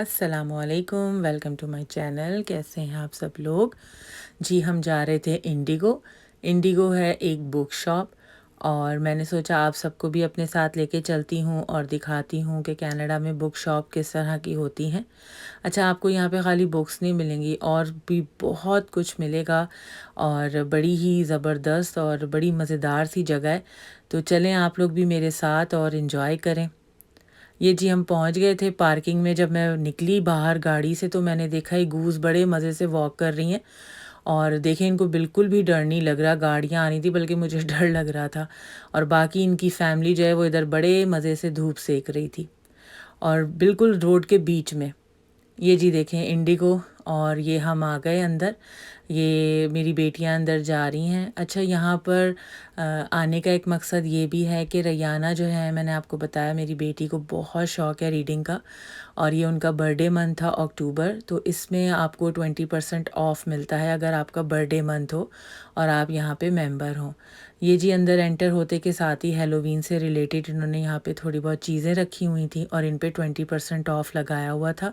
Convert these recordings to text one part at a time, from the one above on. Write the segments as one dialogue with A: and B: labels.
A: अस्सलामुअलैकुम, welcome to my channel. कैसे हैं आप सब लोग? जी, हम जा रहे थे इंडिगो। इंडिगो है एक बुक शॉप और मैंने सोचा आप सबको भी अपने साथ लेके चलती हूँ और दिखाती हूँ कि कनाडा में बुक शॉप किस तरह की होती हैं। अच्छा, आपको यहाँ पे खाली बुक्स नहीं मिलेंगी और भी बहुत कुछ मिलेगा और बड़ी ही ज़बरदस्त और बड़ी मज़ेदार सी जगह है। तो चलें आप लोग भी मेरे साथ और इन्जॉय करें। ये जी हम पहुंच गए थे पार्किंग में। जब मैं निकली बाहर गाड़ी से तो मैंने देखा ये गूस बड़े मज़े से वॉक कर रही हैं और देखें इनको बिल्कुल भी डर नहीं लग रहा। गाड़ियाँ आ रही थी बल्कि मुझे डर लग रहा था। और बाकी इनकी फैमिली जो है वो इधर बड़े मज़े से धूप सेक रही थी और बिल्कुल रोड के बीच में। ये जी देखें इंडिगो और ये हम आ गए अंदर। ये मेरी बेटियां अंदर जा रही हैं। अच्छा, यहाँ पर आने का एक मकसद ये भी है कि रैयाना जो है, मैंने आपको बताया मेरी बेटी को बहुत शौक़ है रीडिंग का और ये उनका बर्थडे मंथ था अक्टूबर। तो इसमें आपको 20% ऑफ़ मिलता है अगर आपका बर्थडे मंथ हो और आप यहाँ पे मेंबर हों। ये जी अंदर एंटर होते के साथ ही हेलोवीन से रिलेटेड इन्होंने यहाँ पे थोड़ी बहुत चीज़ें रखी हुई थी और इन पे 20% ऑफ़ लगाया हुआ था।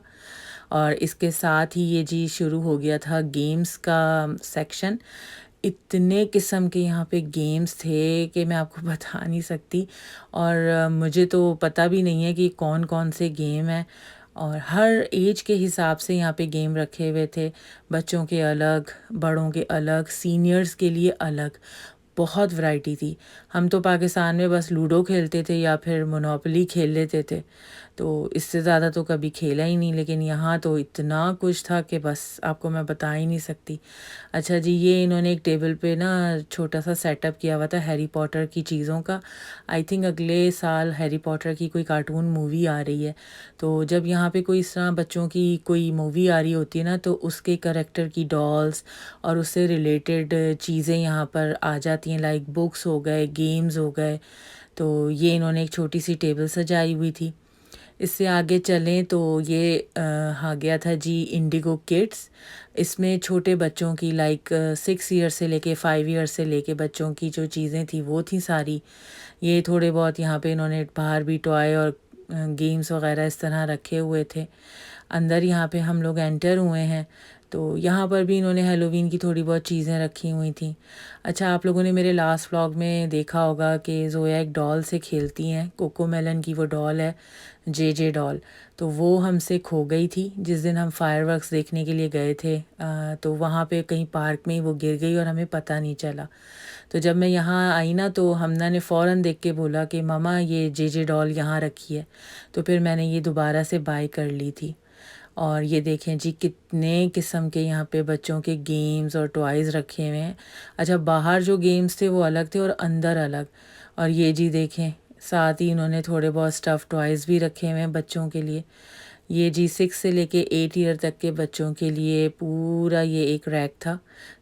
A: और इसके साथ ही ये जी शुरू हो गया था गेम्स का सेक्शन। इतने किस्म के यहाँ पे गेम्स थे कि मैं आपको बता नहीं सकती और मुझे तो पता भी नहीं है कि कौन कौन से गेम हैं। और हर एज के हिसाब से यहाँ पे गेम रखे हुए थे। बच्चों के अलग, बड़ों के अलग, सीनियर्स के लिए अलग, बहुत वैरायटी थी। हम तो पाकिस्तान में बस लूडो खेलते थे या फिर मोनोपोली खेल लेते थे, तो इससे ज़्यादा तो कभी खेला ही नहीं। लेकिन यहाँ तो इतना कुछ था कि बस आपको मैं बता ही नहीं सकती। अच्छा जी, ये इन्होंने एक टेबल पे ना छोटा सा सेटअप किया हुआ था हैरी पॉटर की चीज़ों का। आई थिंक अगले साल हैरी पॉटर की कोई कार्टून मूवी आ रही है। तो जब यहाँ पे कोई इस तरह बच्चों की कोई मूवी आ रही होती है ना, तो उसके करैक्टर की डॉल्स और उससे रिलेटेड चीज़ें यहाँ पर आ जाती हैं, लाइक बुक्स हो गए, गेम्स हो गए। तो ये इन्होंने एक छोटी सी टेबल सजाई हुई थी। इससे आगे चलें तो ये आ गया था जी इंडिगो किड्स। इसमें छोटे बच्चों की लाइक 6 ईयर से लेके 5 ईयर से लेके बच्चों की जो चीज़ें थी वो थी सारी। ये थोड़े बहुत यहाँ पे इन्होंने बाहर भी टॉय और गेम्स वगैरह इस तरह रखे हुए थे। अंदर यहाँ पे हम लोग एंटर हुए हैं तो यहाँ पर भी इन्होंने हेलोवीन की थोड़ी बहुत चीज़ें रखी हुई थी। अच्छा, आप लोगों ने मेरे लास्ट व्लॉग में देखा होगा कि ज़ोया एक डॉल से खेलती हैं, कोकोमेलन की वो डॉल है, जे डॉल। तो वो हमसे खो गई थी जिस दिन हम फायरवर्क्स देखने के लिए गए थे। तो वहाँ पे कहीं पार्क में ही वो गिर गई और हमें पता नहीं चला। तो जब मैं यहाँ आई ना तो हमना ने फ़ौरन देख के बोला कि मामा ये जे डॉल यहाँ रखी है। तो फिर मैंने ये दोबारा से बाय कर ली थी। और ये देखें जी कितने किस्म के यहाँ पे बच्चों के गेम्स और टॉयज़ रखे हुए हैं। अच्छा, बाहर जो गेम्स थे वो अलग थे और अंदर अलग। और ये जी देखें साथ ही इन्होंने थोड़े बहुत स्टफ़ टॉयज़ भी रखे हुए हैं बच्चों के लिए। ये जी 6 से लेके 8 ईयर तक के बच्चों के लिए पूरा ये एक रैक था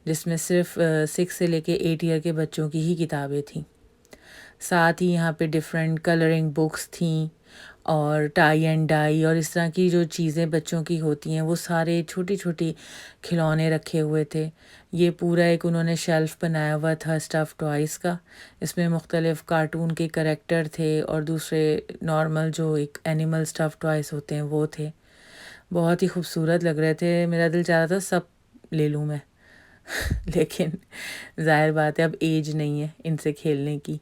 A: जिसमें सिर्फ 6 से लेके 8 ईयर के बच्चों की ही किताबें थीं। साथ ही यहाँ पे डिफरेंट कलरिंग बुक्स थीं और टाई एंड डाई और इस तरह की जो चीज़ें बच्चों की होती हैं वो सारे छोटी छोटी खिलौने रखे हुए थे। ये पूरा एक उन्होंने शेल्फ़ बनाया हुआ था स्टफ़ टॉयज़ का। इसमें मुख्तलिफ़ कार्टून के करैक्टर थे और दूसरे नॉर्मल जो एक एनिमल स्टफ़ टॉयज़ होते हैं वो थे। बहुत ही खूबसूरत लग रहे थे। मेरा दिल चाह रहा था सब ले लूँ मैं लेकिन ज़ाहिर बात है अब एज नहीं है इनसे खेलने की।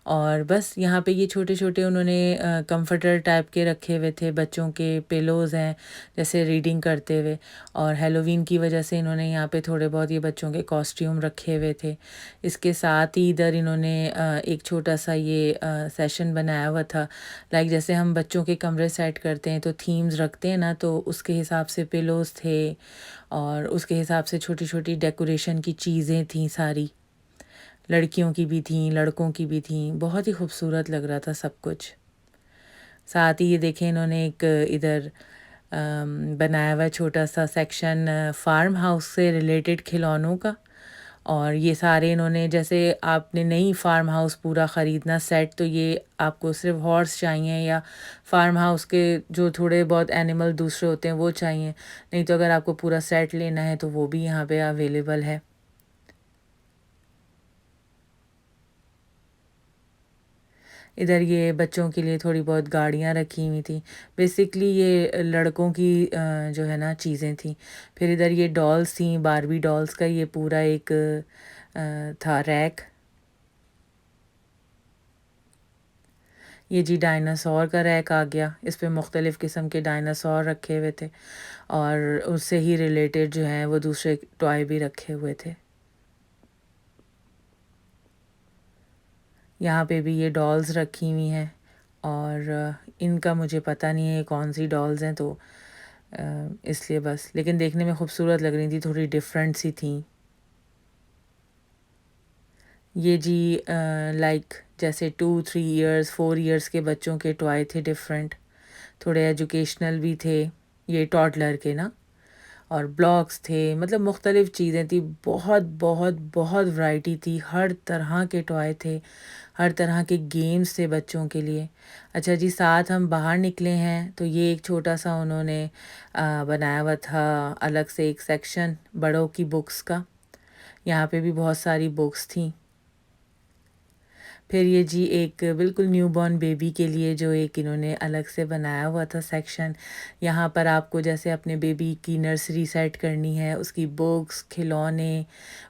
A: और बस यहाँ पे ये छोटे-छोटे उन्होंने कंफर्टर टाइप के रखे हुए थे, बच्चों के पिलोज़ हैं जैसे रीडिंग करते हुए। और हेलोवीन की वजह से इन्होंने यहाँ पे थोड़े बहुत ये बच्चों के कॉस्ट्यूम रखे हुए थे। इसके साथ ही इधर इन्होंने एक छोटा-सा ये सेशन बनाया हुआ था, लाइक जैसे हम बच्चों के कमरे सेट करते हैं तो थीम्स रखते हैं ना, तो उसके हिसाब से पिलोज़ थे और उसके हिसाब से छोटी-छोटी डेकोरेशन की चीज़ें थीं सारी। लड़कियों की भी थीं, लड़कों की भी थीं, बहुत ही खूबसूरत लग रहा था सब कुछ। साथ ही ये देखें इन्होंने एक इधर बनाया हुआ छोटा-सा सेक्शन फार्म हाउस से रिलेटेड खिलौनों का। और ये सारे इन्होंने, जैसे आपने नहीं फार्म हाउस पूरा ख़रीदना सेट, तो ये आपको सिर्फ हॉर्स चाहिए या फार्म हाउस के जो थोड़े बहुत एनिमल दूसरे होते हैं वो चाहिए, नहीं तो अगर आपको पूरा सेट लेना है तो वो भी यहाँ पे अवेलेबल है। इधर ये बच्चों के लिए थोड़ी बहुत गाड़ियाँ रखी हुई थी। बेसिकली ये लड़कों की जो है ना चीज़ें थी। फिर इधर ये डॉल्स थी, बारबी डॉल्स का ये पूरा एक था रैक। ये जी डायनासोर का रैक आ गया, इस पे मुख्तलिफ़ किस्म के डायनासोर रखे हुए थे और उससे ही रिलेटेड जो हैं वो दूसरे टॉय भी रखे हुए थे। यहाँ पे भी ये डॉल्स रखी हुई हैं और इनका मुझे पता नहीं है ये कौन सी डॉल्स हैं, तो इसलिए बस, लेकिन देखने में खूबसूरत लग रही थी, थोड़ी डिफरेंट सी थी। ये जी लाइक जैसे 2-3 इयर्स 4 इयर्स के बच्चों के टॉय थे, डिफरेंट, थोड़े एजुकेशनल भी थे, ये टॉडलर के ना, और ब्लॉक्स थे, मतलब मुख्तलिफ़ चीज़ें थी, बहुत बहुत बहुत वैरायटी थी, हर तरह के टॉय थे, हर तरह के गेम्स थे बच्चों के लिए। अच्छा जी, साथ हम बाहर निकले हैं तो ये एक छोटा सा उन्होंने बनाया हुआ था अलग से एक सेक्शन बड़ों की बुक्स का। यहाँ पे भी बहुत सारी बुक्स थी। फिर ये जी एक बिल्कुल न्यूबॉर्न बेबी के लिए जो एक इन्होंने अलग से बनाया हुआ था सेक्शन। यहाँ पर आपको जैसे अपने बेबी की नर्सरी सेट करनी है, उसकी बुक्स, खिलौने,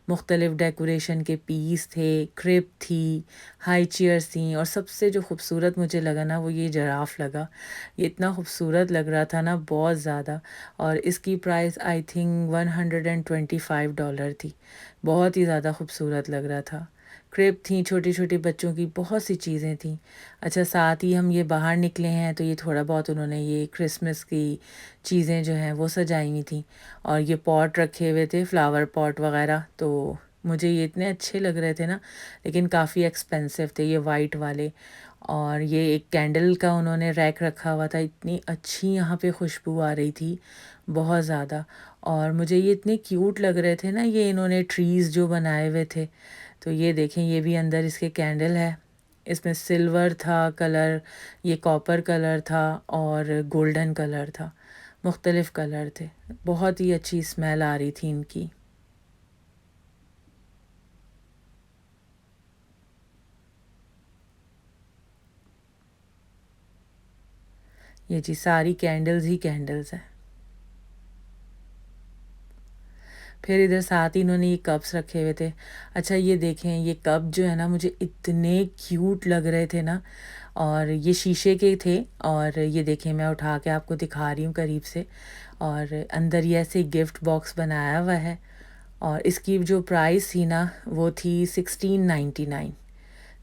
A: मुख्तलिफ़ डेकोरेशन के पीस थे, क्रिप थी, हाई चेयर्स थी, और सबसे जो खूबसूरत मुझे लगा ना वो ये जिराफ लगा। ये इतना खूबसूरत लग रहा था ना, बहुत ज़्यादा, और इसकी प्राइस आई थिंक $125 थी। बहुत ही ज़्यादा खूबसूरत लग रहा था। क्रेप थी, छोटे छोटे बच्चों की बहुत सी चीज़ें थी। अच्छा, साथ ही हम ये बाहर निकले हैं तो ये थोड़ा बहुत उन्होंने ये क्रिसमस की चीज़ें जो हैं वो सजाई हुई थी, और ये पॉट रखे हुए थे, फ्लावर पॉट वगैरह, तो मुझे ये इतने अच्छे लग रहे थे ना, लेकिन काफ़ी एक्सपेंसिव थे ये वाइट वाले। और ये एक कैंडल का उन्होंने रैक रखा हुआ था, इतनी अच्छी यहाँ पे खुशबू आ रही थी, बहुत ज़्यादा। और मुझे ये इतने क्यूट लग रहे थे ना, ये इन्होंने ट्रीज़ जो बनाए हुए थे। तो ये देखें, ये भी अंदर इसके कैंडल है, इसमें सिल्वर था कलर, ये कॉपर कलर था और गोल्डन कलर था, मुख्तलिफ़ कलर थे, बहुत ही अच्छी स्मेल आ रही थी इनकी। ये जी सारी कैंडल्स ही कैंडल्स हैं। फिर इधर साथ ही इन्होंने ये कप्स रखे हुए थे। अच्छा, ये देखें, ये कप जो है ना मुझे इतने क्यूट लग रहे थे ना, और ये शीशे के थे, और ये देखें मैं उठा के आपको दिखा रही हूँ करीब से, और अंदर ये ऐसे गिफ्ट बॉक्स बनाया हुआ है, और इसकी जो प्राइस थी ना वो थी 1699,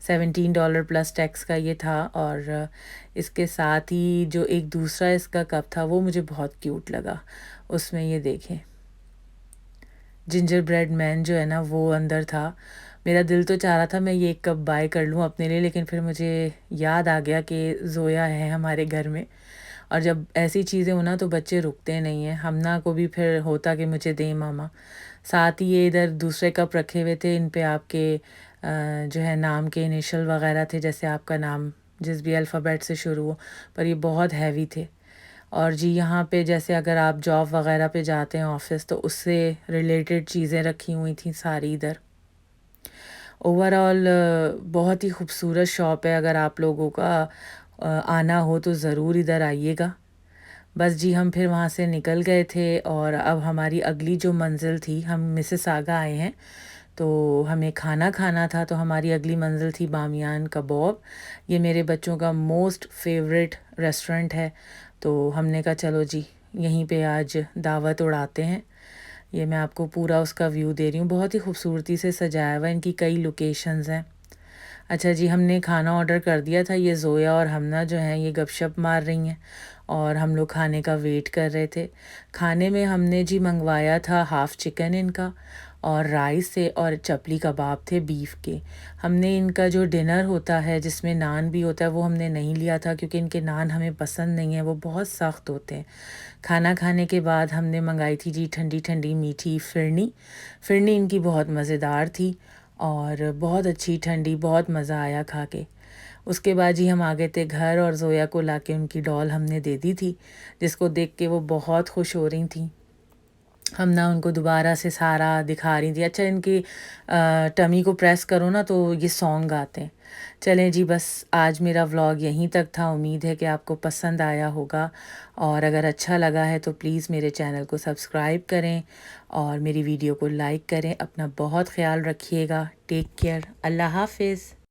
A: $17 प्लस टैक्स का ये था। और इसके साथ ही जो एक दूसरा इसका कप था वो मुझे बहुत क्यूट लगा, उसमें ये देखें जिंजर ब्रेड मैन जो है ना वो अंदर था। मेरा दिल तो चाह रहा था मैं ये एक कप बाय कर लूँ अपने लिए, लेकिन फिर मुझे याद आ गया कि ज़ोया है हमारे घर में, और जब ऐसी चीज़ें हो ना तो बच्चे रुकते नहीं हैं, हमना को भी फिर होता कि मुझे दें मामा। साथ ही ये इधर दूसरे कप रखे हुए थे, इन पे आपके जो है नाम के इनिशियल वगैरह थे, जैसे आपका नाम जिस भी अल्फ़ाबेट से शुरू हो, पर ये बहुत हैवी थे। और जी यहाँ पे जैसे अगर आप जॉब वगैरह पे जाते हैं ऑफिस, तो उससे रिलेटेड चीज़ें रखी हुई थी सारी इधर। ओवरऑल बहुत ही खूबसूरत शॉप है, अगर आप लोगों का आना हो तो ज़रूर इधर आइएगा। बस जी, हम फिर वहाँ से निकल गए थे, और अब हमारी अगली जो मंज़िल थी, हम मिसिसागा आए हैं तो हमें खाना खाना था, तो हमारी अगली मंज़िल थी बामियान कबाब। ये मेरे बच्चों का मोस्ट फेवरेट रेस्टोरेंट है, तो हमने कहा चलो जी यहीं पे आज दावत उड़ाते हैं। ये मैं आपको पूरा उसका व्यू दे रही हूँ, बहुत ही खूबसूरती से सजाया हुआ है, इनकी कई लोकेशंस हैं। अच्छा जी, हमने खाना ऑर्डर कर दिया था, ये ज़ोया और हमना जो हैं ये गपशप मार रही हैं, और हम लोग खाने का वेट कर रहे थे। खाने में हमने जी मंगवाया था हाफ़ चिकन इनका, और राइस से, और चपली कबाब थे बीफ के। हमने इनका जो डिनर होता है जिसमें नान भी होता है वो हमने नहीं लिया था, क्योंकि इनके नान हमें पसंद नहीं है, वो बहुत सख्त होते हैं। खाना खाने के बाद हमने मंगाई थी जी ठंडी ठंडी मीठी फिरनी। फिरनी इनकी बहुत मज़ेदार थी, और बहुत अच्छी ठंडी, बहुत मज़ा आया खा के। उसके बाद जी हम आ गए थे घर, और ज़ोया को लाके उनकी डॉल हमने दे दी थी, जिसको देख के वो बहुत खुश हो रही थी। हम ना उनको दोबारा से सारा दिखा रही थी। अच्छा इनकी टमी को प्रेस करो ना तो ये सॉन्ग गाते हैं। चलें जी, बस आज मेरा व्लॉग यहीं तक था। उम्मीद है कि आपको पसंद आया होगा, और अगर अच्छा लगा है तो प्लीज़ मेरे चैनल को सब्सक्राइब करें और मेरी वीडियो को लाइक करें। अपना बहुत ख़्याल रखिएगा। Take care. अल्लाह हाफ़िज़।